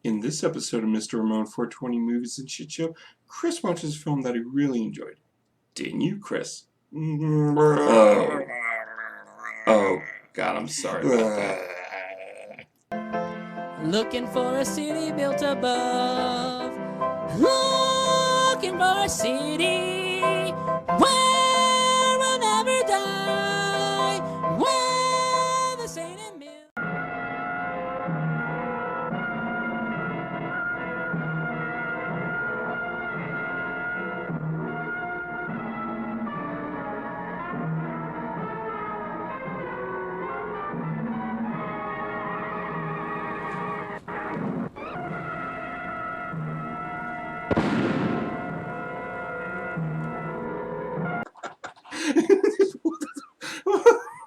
In this episode of Mr. Ramon 420 Movies and Shit Show, Chris watches a film that he really enjoyed. Didn't you, Chris? Oh. Oh, God, I'm sorry about that. Looking for a city built above. Looking for a city where we'll never die. Where the Saint and Mill.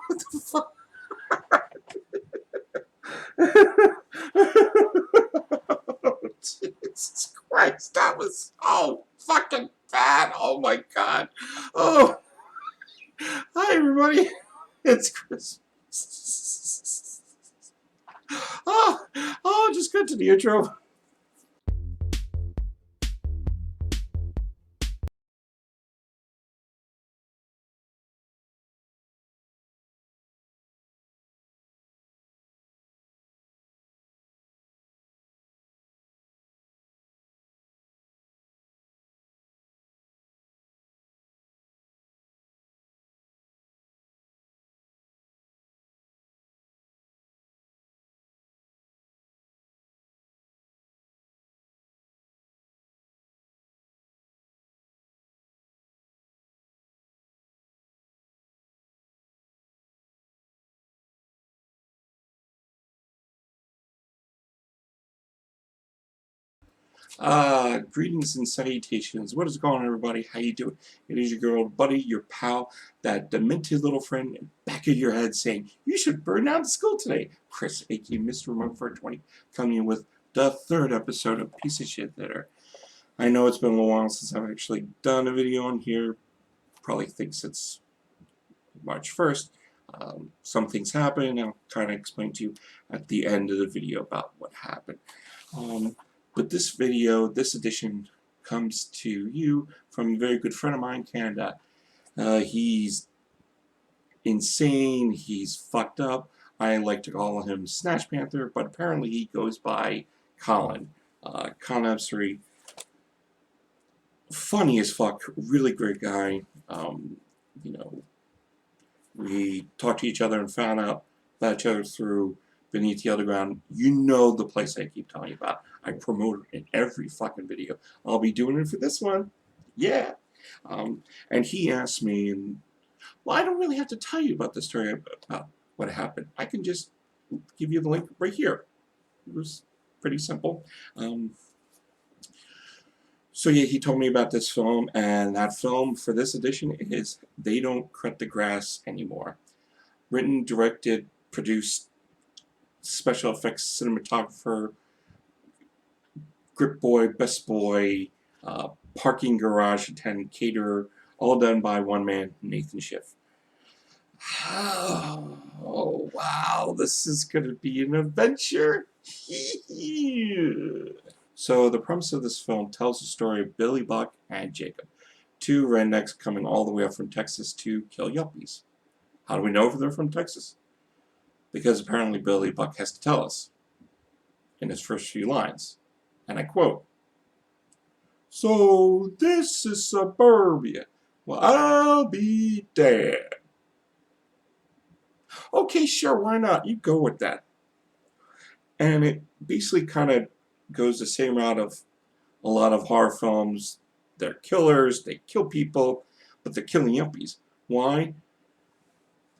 What the fuck? Oh, Jesus Christ, that was so fucking bad. Oh my God. Oh, hi everybody. It's Chris. Just good to the intro. Greetings and salutations. What is going on, everybody? How you doing? It is your girl, buddy, your pal, that demented little friend in the back of your head saying, you should burn down to school today. Chris, aka Mr. Remote 420, coming in with the third episode of Piece of Shit Theater. I know it's been a little while since I've actually done a video on here. Probably thinks it's March 1st. Some things happen, and I'll kind of explain to you at the end of the video about what happened. But this video, this edition, comes to you from a very good friend of mine, Canada. He's insane, he's fucked up. I like to call him Snatch Panther, but apparently he goes by Colin. Colin Absary, funny as fuck, really great guy. You know, we talked to each other and found out about each other through Beneath the Underground. You know the place I keep telling you about. I promote it in every fucking video. I'll be doing it for this one. Yeah. And he asked me, and well, I don't really have to tell you about the story about what happened. I can just give you the link right here. It was pretty simple. So yeah, he told me about this film, and that film for this edition is They Don't Cut the Grass Anymore. Written, directed, produced, special effects cinematographer, grip boy, best boy, parking garage attendant, caterer, all done by one man, Nathan Schiff. Oh wow, this is going to be an adventure. So the premise of this film tells the story of Billy Buck and Jacob, two rednecks coming all the way up from Texas to kill yuppies. How do we know if they're from Texas? Because apparently Billy Buck has to tell us in his first few lines. And I quote, "So this is suburbia. Well, I'll be damned." Okay, sure, why not? You go with that. And it basically kind of goes the same route of a lot of horror films. They're killers, they kill people, but they're killing yuppies. Why?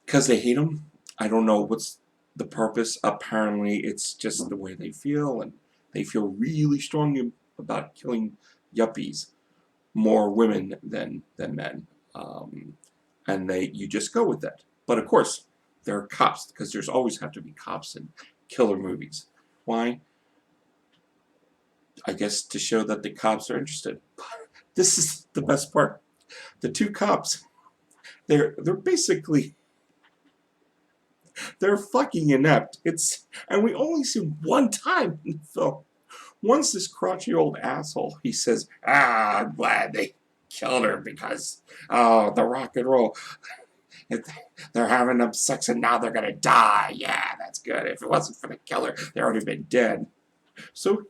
Because they hate them? I don't know what's the purpose. Apparently it's just the way they feel, and they feel really strongly about killing yuppies. More women than men. And you just go with that. But of course, there are cops, because there's always have to be cops in killer movies. Why? I guess to show that the cops are interested. This is the best part. The two cops, they're basically, they're fucking inept. And we only see one time in the film Once this crotchety old asshole, he says, I'm glad they killed her because, oh, the rock and roll. They're having them sex and now they're gonna die. Yeah, that's good. If it wasn't for the killer, they would have been dead. So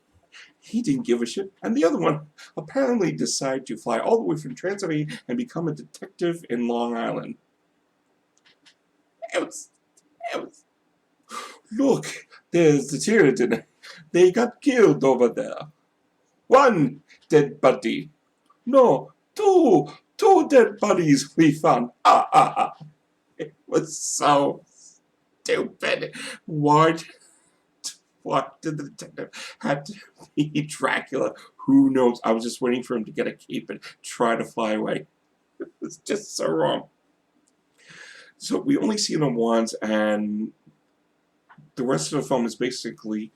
he didn't give a shit. And the other one apparently decided to fly all the way from Transylvania and become a detective in Long Island. It was, look, there's the Sheridan. They got killed over there. One dead body. No, two dead bodies we found. It was so stupid. Why did the detective have to be Dracula? Who knows? I was just waiting for him to get a cape and try to fly away. It's just so wrong. So we only see them once, and the rest of the film is basically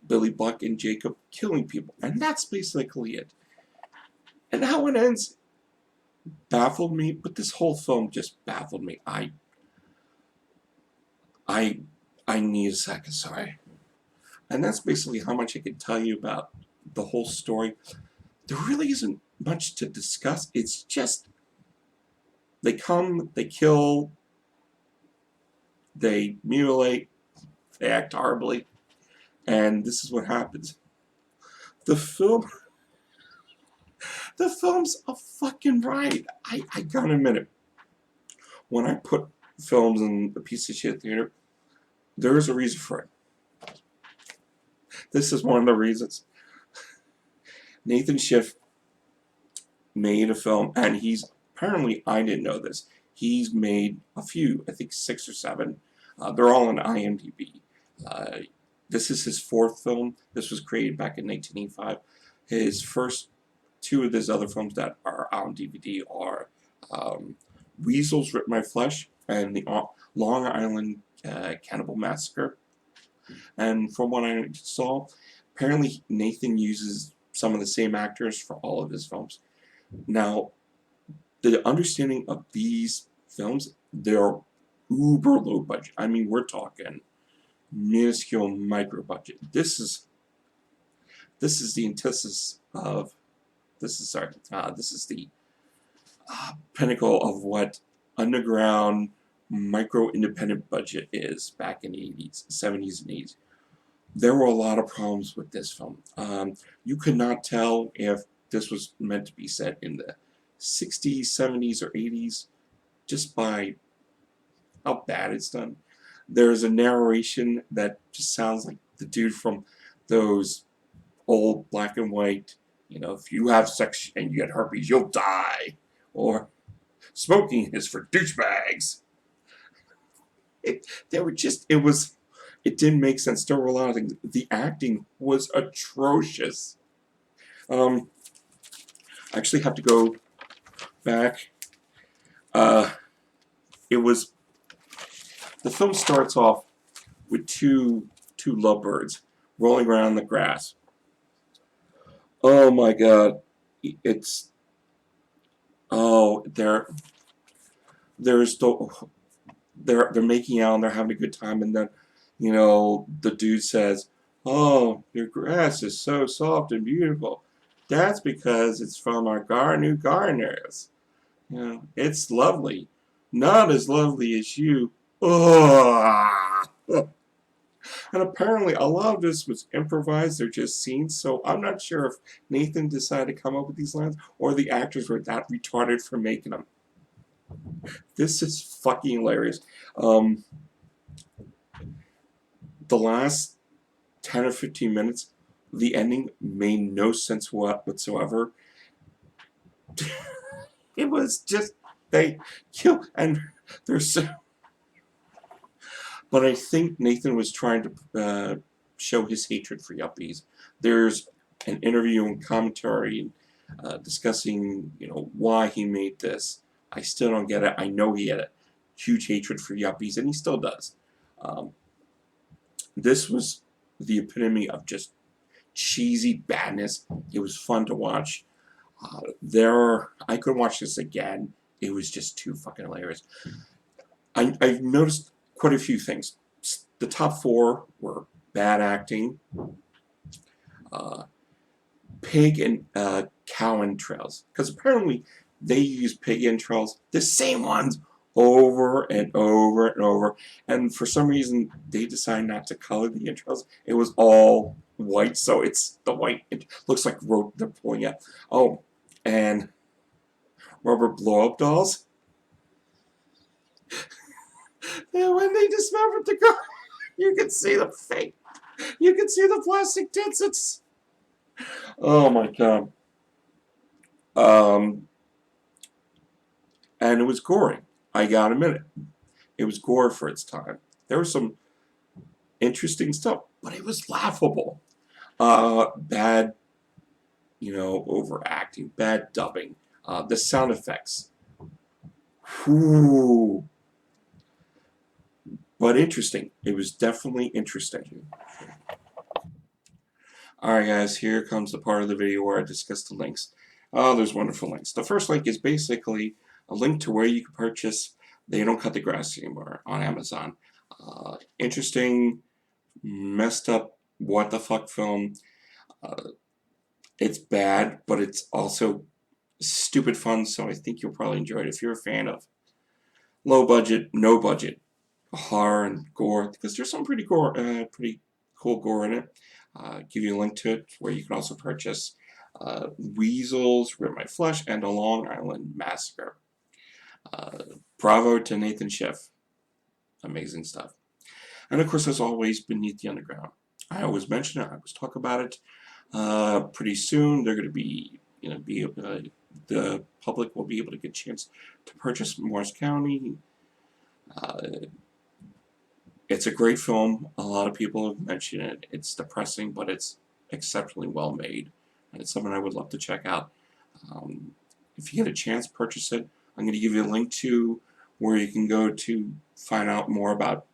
Billy Buck and Jacob killing people, and that's basically it. And how it ends baffled me, but this whole film just baffled me. I need a second, sorry. And that's basically how much I can tell you about the whole story. There really isn't much to discuss. It's just they come, they kill, they mutilate, they act horribly, and this is what happens. The film's a fucking riot. I gotta admit it. When I put films in a piece of shit theater, there is a reason for it. This is one of the reasons. Nathan Schiff made a film, and he's apparently, I didn't know this, he's made a few, I think 6 or 7. They're all on IMDb. This is his 4th film. This was created back in 1985. His first 2 of his other films that are out on DVD are Weasels Rip My Flesh and the Long Island Cannibal Massacre. And from what I saw, apparently Nathan uses some of the same actors for all of his films. Now, the understanding of these films, they're uber low budget. I mean, we're talking minuscule micro budget. This is the antithesis of this is the pinnacle of what underground micro independent budget is back in the 80s, 70s, and 80s. There were a lot of problems with this film. You could not tell if this was meant to be set in the 60s, 70s, or 80s just by how bad it's done. There's a narration that just sounds like the dude from those old black and white, you know, if you have sex and you get herpes, you'll die. Or smoking is for douchebags. It didn't make sense. There were a lot of things. The acting was atrocious. I actually have to go back. The film starts off with two lovebirds rolling around in the grass. Oh my God, they're making out and they're having a good time, and then, you know, the dude says, "Oh, your grass is so soft and beautiful. That's because it's from our new gardeners. You know, it's lovely. Not as lovely as you." Oh. And apparently a lot of this was improvised. They're just scenes. So I'm not sure if Nathan decided to come up with these lines or the actors were that retarded for making them. This is fucking hilarious. The last 10 or 15 minutes, the ending made no sense whatsoever. It was just, they kill, and there's so... But I think Nathan was trying to show his hatred for yuppies. There's an interview and commentary discussing, you know, why he made this. I still don't get it. I know he had a huge hatred for yuppies, and he still does. This was the epitome of just cheesy badness. It was fun to watch. I could watch this again. It was just too fucking hilarious. I've noticed quite a few things. The top 4 were bad acting. pig and cow entrails, because apparently they use pig entrails, the same ones, over and over and over, and for some reason they decided not to color the entrails. It was all white, so it's the white. It looks like rope they're pulling out. Oh, and rubber blow-up dolls. And when they dismembered the girl, you can see the fake. You can see the plastic tits. It's, oh my god. And it was gory. I gotta admit it. It was gore for its time. There was some interesting stuff, but it was laughable. Bad, overacting, bad dubbing, the sound effects. Whew. But interesting. It was definitely interesting. Alright guys, here comes the part of the video where I discuss the links. Oh, there's wonderful links. The first link is basically a link to where you can purchase They Don't Cut the Grass Anymore on Amazon. Interesting, messed up, what the fuck film. It's bad, but it's also stupid fun, so I think you'll probably enjoy it if you're a fan of low budget, no budget horror and gore, because there's some pretty cool gore in it. Give you a link to it where you can also purchase Weasels, Rip My Flesh, and The Long Island Massacre. Bravo to Nathan Schiff. Amazing stuff. And of course, as always, Beneath the Underground. I always mention it. I always talk about it. Pretty soon, they're going to be, the public will be able to get a chance to purchase Morris County. It's a great film. A lot of people have mentioned it. It's depressing, but it's exceptionally well made. And it's something I would love to check out. If you get a chance, purchase it. I'm going to give you a link to where you can go to find out more about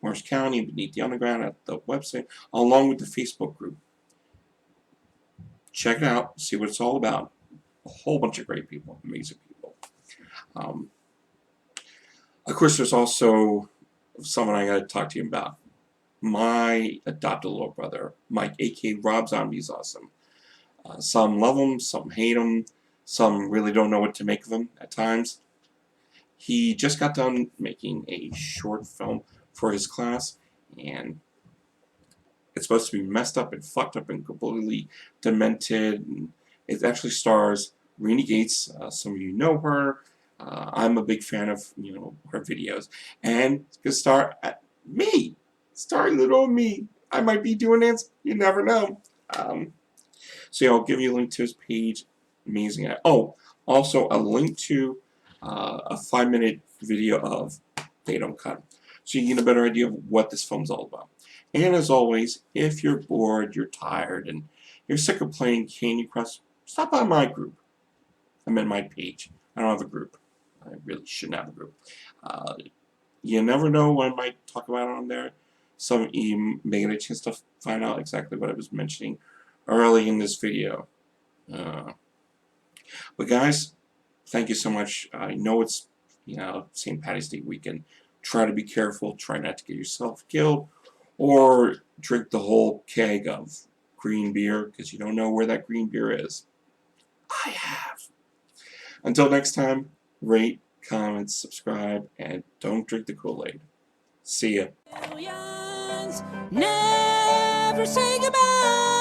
Morris County and Beneath the Underground at the website, along with the Facebook group. Check it out. See what it's all about. A whole bunch of great people. Amazing people. Of course, there's also someone I got to talk to you about. My adopted little brother, Mike, a.k.a. Rob Zombie, is awesome. Some love him, some hate him, some really don't know what to make of him at times. He just got done making a short film for his class, and it's supposed to be messed up and fucked up and completely demented. And it actually stars Renee Gates. Some of you know her. I'm a big fan of her videos, and it's gonna star me, starring little me. I might be doing it. You never know. So yeah, I'll give you a link to his page. Amazing. Oh, also a link to a 5-minute video of They Don't Cut, so you get a better idea of what this film's all about. And as always, if you're bored, you're tired, and you're sick of playing Candy Crush, stop by my group. I'm in my page. I don't have a group. I really shouldn't have a group. You never know what I might talk about on there. Some of you may get a chance to find out exactly what I was mentioning early in this video. But guys, thank you so much. I know it's St. Patty's Day weekend. Try to be careful. Try not to get yourself killed, or drink the whole keg of green beer, because you don't know where that green beer is. I have. Until next time, rate, comment, subscribe, and don't drink the Kool-Aid. See ya. Never say goodbye.